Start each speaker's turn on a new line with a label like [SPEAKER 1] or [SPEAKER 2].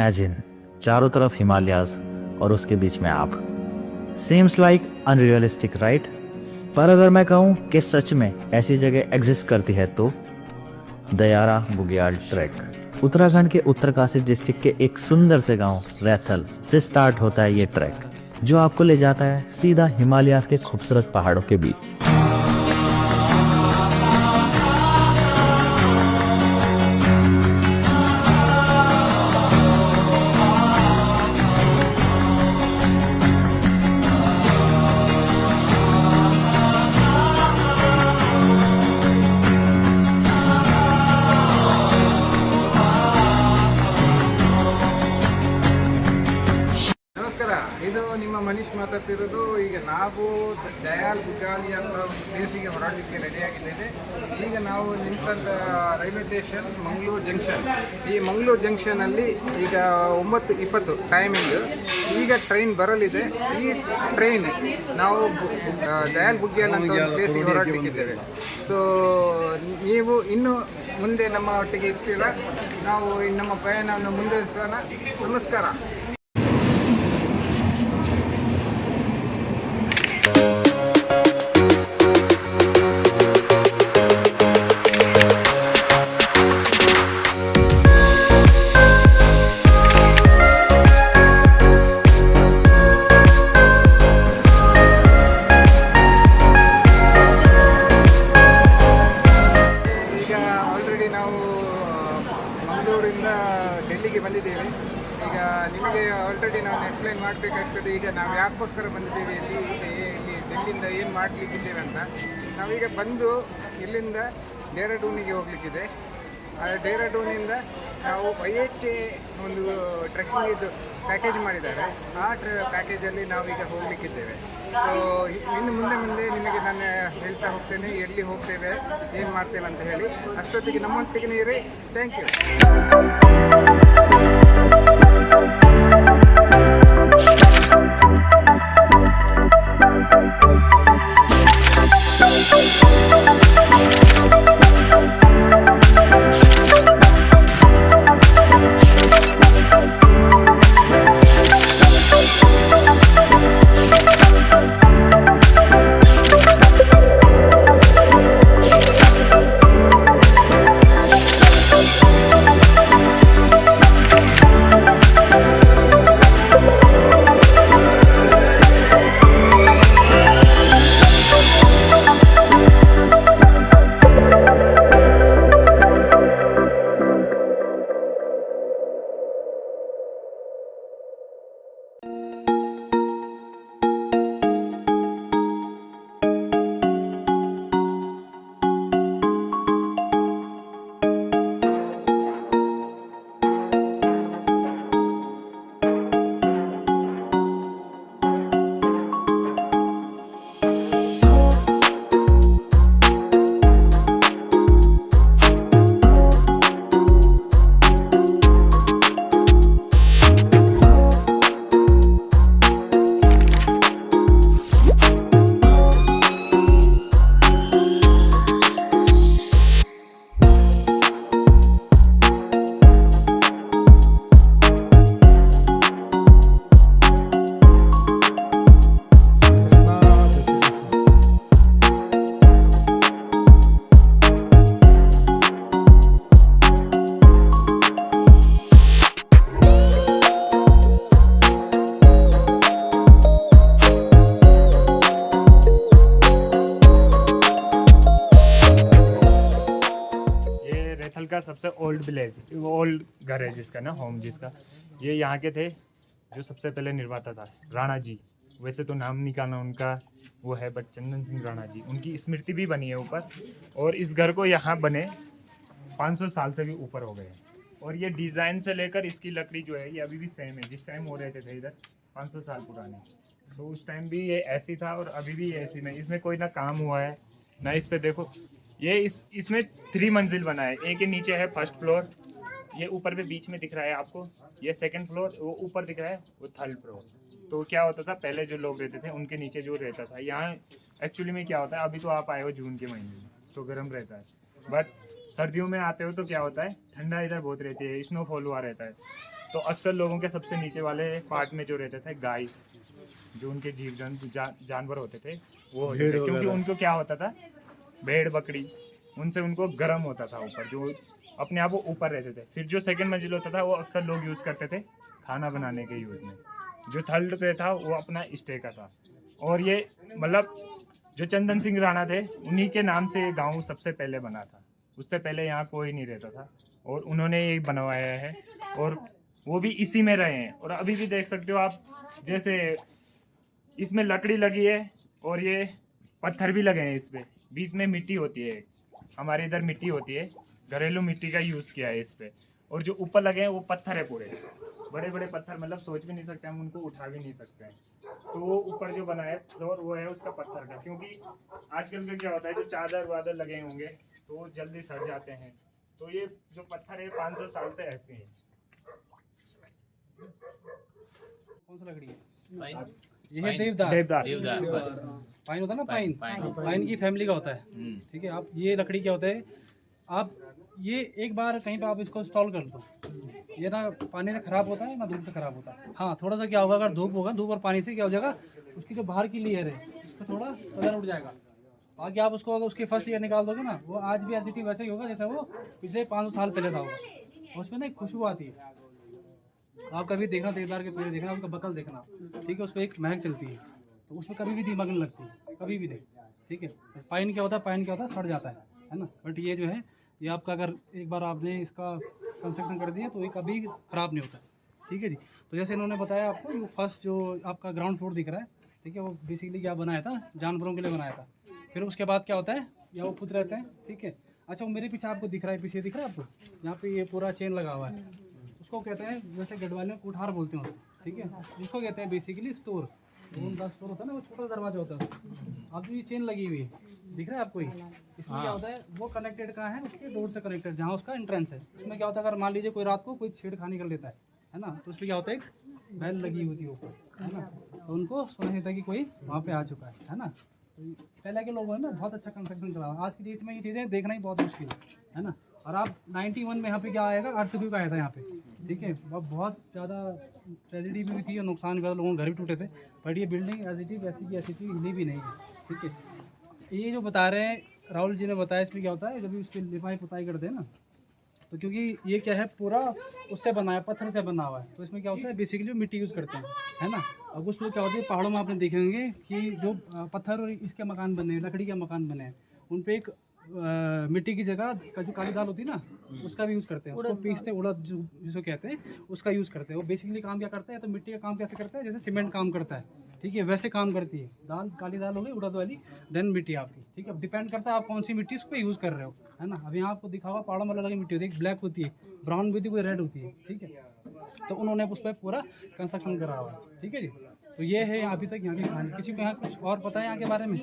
[SPEAKER 1] Imagine चारों तरफ हिमालयाज और उसके बीच में आप। Seems like unrealistic right? पर अगर मैं कहूँ कि सच में ऐसी जगह एग्जिस्ट करती है तो दयारा बुग्याल ट्रैक। उत्तराखंड के उत्तरकाशी डिस्ट्रिक्ट के एक सुंदर से गांव रैथल से स्टार्ट होता है ये ट्रैक, जो आपको ले जाता है सीधा हिमालयाज के खूबसूरत पहाड़ों के बीच।
[SPEAKER 2] ನಮಸ್ಕಾರ, ಇದು ನಿಮ್ಮ ಮನೀಶ್ ಮಾತಾಡ್ತಿರೋದು. ಈಗ ನಾವು ದಯಾಲ್ ಬುಗ್ಯಾಲಿ ಅಂತ ಒಂದು ಪ್ಲೇಸಿಗೆ ಹೊರಡಲಿಕ್ಕೆ ರೆಡಿಯಾಗಿದ್ದೇವೆ. ಈಗ ನಾವು ನಿಂತಂಥ ರೈಲ್ವೆ ಸ್ಟೇಷನ್ ಮಂಗಳೂರು ಜಂಕ್ಷನ್. ಈ ಮಂಗಳೂರು ಜಂಕ್ಷನಲ್ಲಿ ಈಗ 9:20 ಟೈಮಿಂಗ್. ಈಗ ಟ್ರೈನ್ ಬರಲಿದೆ. ಈ ಟ್ರೈನ್ ನಾವು ದಯಾಲ್ ಬುಗ್ಯಾಲ್ ಅಂತ ಒಂದು ಪ್ಲೇಸಿಗೆ ಹೊರಡಲಿಕ್ಕಿದ್ದೇವೆ. ಸೊ ನೀವು ಇನ್ನು ಮುಂದೆ ನಮ್ಮ ಒಟ್ಟಿಗೆ ಇರ್ತೀರ. ನಾವು ನಮ್ಮ ಪಯಣವನ್ನು ಮುಂದುವರಿಸೋಣ. ನಮಸ್ಕಾರ. ಮಂಗಳೂರಿಂದ ಡೆಲ್ಲಿಗೆ ಬಂದಿದ್ದೇವೆ. ಈಗ ನಿಮಗೆ ಆಲ್ರೆಡಿ ನಾನು ಎಕ್ಸ್ಪ್ಲೈನ್ ಮಾಡಬೇಕಾಗ್ತದೆ. ಈಗ ನಾವು ಯಾಕೋಸ್ಕರ ಬಂದಿದ್ದೇವೆ, ಇಲ್ಲಿ ಡೆಲ್ಲಿಯಿಂದ ಏನು ಮಾಡಲಿಕ್ಕಿದ್ದೇವೆ ಅಂತ. ನಾವೀಗ ಬಂದು ಇಲ್ಲಿಂದ ಡೆಹ್ರಾಡೂನಿಗೆ ಹೋಗಲಿಕ್ಕಿದೆ. ಡೆಹ್ರಾಡೂನಿಂದ ನಾವು IHA ಒಂದು ಟ್ರೆಕ್ಕಿಂಗ್ ಪ್ಯಾಕೇಜ್ ಮಾಡಿದ್ದಾರೆ. ಆ ಪ್ಯಾಕೇಜಲ್ಲಿ ನಾವೀಗ ಹೋಗಲಿಕ್ಕಿದ್ದೇವೆ. ಸೊ ಇನ್ನು ಮುಂದೆ ನಿಮಗೆ ನಾನು ಹೇಳ್ತಾ ಹೋಗ್ತೇನೆ ಎಲ್ಲಿ ಹೋಗ್ತೇವೆ, ಏನು ಮಾಡ್ತೇವೆ ಅಂತ ಹೇಳಿ. ಅಷ್ಟೊತ್ತಿಗೆ ನಮ್ಮೊಟ್ಟಿಗೆ ಇರಿ. Thank you.
[SPEAKER 3] का सबसे ओल्ड विलेज, ओल्ड घर है जिसका ना, होम जिसका, ये यहाँ के थे जो सबसे पहले निर्माता था, राणा जी। वैसे तो नाम निकालना उनका वो है, बट चंदन सिंह राणा जी, उनकी स्मृति भी बनी है ऊपर। और इस घर को यहाँ बने 500 साल से भी ऊपर हो गए। और ये डिज़ाइन से लेकर इसकी लकड़ी जो है ये अभी भी सेम है। जिस टाइम हो रहे थे इधर 500 साल पुराने, तो उस टाइम भी ये ऐसी था और अभी भी ऐसी में। इसमें कोई ना काम हुआ है ना इस पे। देखो ये इसमें 3 मंजिल बना है। एक के नीचे है फर्स्ट फ्लोर, ये ऊपर पे बीच में दिख रहा है आपको, ये सेकंड फ्लोर, वो ऊपर दिख रहा है वो थर्ड फ्लोर। तो क्या होता था पहले जो लोग रहते थे उनके नीचे जो रहता था, यहाँ एक्चुअली में क्या होता है, अभी तो आप आए हो जून के महीने में तो गर्म रहता है, बट सर्दियों में आते हो तो क्या होता है ठंडा इधर बहुत रहती है, स्नोफॉल हुआ रहता है। तो अक्सर लोगों के सबसे नीचे वाले पार्ट में जो रहते थे गाय, जो उनके जीव जंतु जानवर होते थे वो होते थे, क्योंकि उनको क्या होता था, भेड़ बकरी, उनसे उनको गर्म होता था ऊपर, जो अपने आप वो ऊपर रहते थे। फिर जो सेकंड मंजिल होता था वो अक्सर लोग यूज़ करते थे खाना बनाने के यूज़ में। जो थर्ड पे था वो अपना स्टे का था। और ये मतलब जो चंदन सिंह राणा थे उन्हीं के नाम से ये गाँव सबसे पहले बना था, उससे पहले यहाँ कोई नहीं रहता था और उन्होंने ये बनवाया है और वो भी इसी में रहे हैं। और अभी भी देख सकते हो आप, जैसे इसमें लकड़ी लगी है और ये पत्थर भी लगे हैं, इस पे बीच में मिट्टी होती है, हमारे इधर मिट्टी होती है, घरेलू मिट्टी का यूज़ किया है इस पे। और जो ऊपर लगे हैं वो पत्थर है, पूरे बड़े बड़े पत्थर, मतलब सोच भी नहीं सकते हम, उनको उठा भी नहीं सकते हैं। तो वो ऊपर जो बना है फ्लोर वो है उसका पत्थर का, क्योंकि आजकल का क्या होता है, जो चादर वादर लगे होंगे तो वो जल्दी सड़ जाते हैं। तो ये जो पत्थर है 500 साल से ऐसे ही है।
[SPEAKER 4] कौन सा लकड़ी है?
[SPEAKER 5] पाइन
[SPEAKER 4] ये है देवदार।
[SPEAKER 3] देवदार
[SPEAKER 5] देवदार
[SPEAKER 4] पाइन होता है ना, पाइन
[SPEAKER 5] पाइन।
[SPEAKER 4] पाइन की फैमिली का होता है। ठीक है, आप ये लकड़ी क्या होता है, आप ये एक बार कहीं पे आप इसको इंस्टॉल कर दो, ये ना पानी से खराब होता है ना धूप से खराब होता है। हाँ, थोड़ा सा क्या होगा, अगर धूप होगा, धूप और पानी से क्या हो जाएगा, उसकी जो बाहर की लेयर है उसका थोड़ा वजन उठ जाएगा। बाकी आप उसको अगर उसकी फर्स्ट लेयर निकाल दोगे ना, वो आज भी ऐसी वैसे ही होगा जैसे वो पिछले 500 साल पहले था होगा। उसमें ना एक खुशबू आती है, आप कभी देखना देवदार के पेड़ देखना, उसका बकल देखना, ठीक है, उस पर एक महक चलती है, तो उसमें कभी भी दीमक नहीं लगती, कभी भी नहीं। ठीक है, पाइन क्या होता है, पाइन क्या होता है, सड़ जाता है ना। बट ये जो है, ये आपका अगर एक बार आपने इसका कंस्ट्रक्शन कर दिया तो ये कभी ख़राब नहीं होता। ठीक है जी। तो जैसे इन्होंने बताया आपको, वो फर्स्ट जो आपका ग्राउंड फ्लोर दिख रहा है, ठीक है, वो बेसिकली क्या बनाया था, जानवरों के लिए बनाया था। फिर उसके बाद क्या होता है, या वो खुद रहते हैं। ठीक है, अच्छा वो मेरे पीछे आपको दिख रहा है, पीछे दिख रहा है आपको, यहाँ पे ये पूरा चेन लगा हुआ है, उसको कहते हैं, वैसे गढ़वाल में कोठार बोलते हैं उसको। ठीक है, उसको कहते हैं बेसिकली स्टोर। उनका स्टोर होता है ना, वो छोटा दरवाजा होता है। अब जो ये चेन लगी हुई है, दिख रहा है आपको, इसमें क्या होता है, वो कनेक्टेड कहाँ है, उसके डोर से कनेक्टेड, जहाँ उसका एंट्रेंस है। उसमें क्या होता है, अगर मान लीजिए कोई रात को कोई छेड़खानी कर लेता है ना, तो उसमें क्या होता है, एक बेल लगी होती है ऊपर, है ना, तो उनको सुना देता है कि कोई वहाँ पे आ चुका है ना। तो पहले के लोगों ने ना बहुत अच्छा कंस्ट्रक्शन करा, आज की डेट में ये चीज़ें देखना ही बहुत मुश्किल है ना। और आप 91 में यहाँ पे क्या आएगा, अर्थक्वेक आया था यहाँ पे। ठीक है, बहुत ज़्यादा ट्रेजेडी भी हुई थी और नुकसान भी हुआ, लोगों के घर भी टूटे थे। बट ये बिल्डिंग एज इट इज ऐसी की ऐसी थी, हिली भी नहीं है। ठीक है, ये जो बता रहे हैं राहुल जी ने बताया, इसमें क्या होता है, जब इस पर लिपाई पुताई करते हैं ना, तो क्योंकि ये क्या है, पूरा उससे बना है, पत्थर से बना हुआ है, तो इसमें क्या होता है, बेसिकली मिट्टी यूज़ करते हैं, है ना। और कुछ लोग क्या होते हैं, पहाड़ों में आपने देखे होंगे कि जो पत्थर और इसके मकान बने हैं, लकड़ी के मकान बने हैं, उन पर एक मिट्टी की जगह का जो काली दाल होती है ना, उसका भी यूज़ करते हैं, उसको पीसते हैं, उड़द जिसको कहते हैं, उसका यूज़ करते हैं। वो बेसिकली काम क्या करता है, तो मिट्टी का काम कैसे करता है, जैसे सीमेंट काम करता है। ठीक है, वैसे काम करती है दाल, काली दाल हो गई उड़द वाली, देन मिट्टी आपकी। ठीक है, अब डिपेंड करता है आप कौन सी मिट्टी उस पर यूज़ कर रहे हो, है ना। अभी यहाँ आपको दिखा हुआ पहाड़ों में अलग अलग मिट्टी होती है, एक ब्लैक होती है, ब्राउन भी होती है, कोई रेड होती है। ठीक है, तो उन्होंने उस पर पूरा कंस्ट्रक्शन करा हुआ है। ठीक है जी, तो ये है अभी तक यहाँ की कहानी। किसी को यहाँ कुछ और पता है यहाँ के बारे में?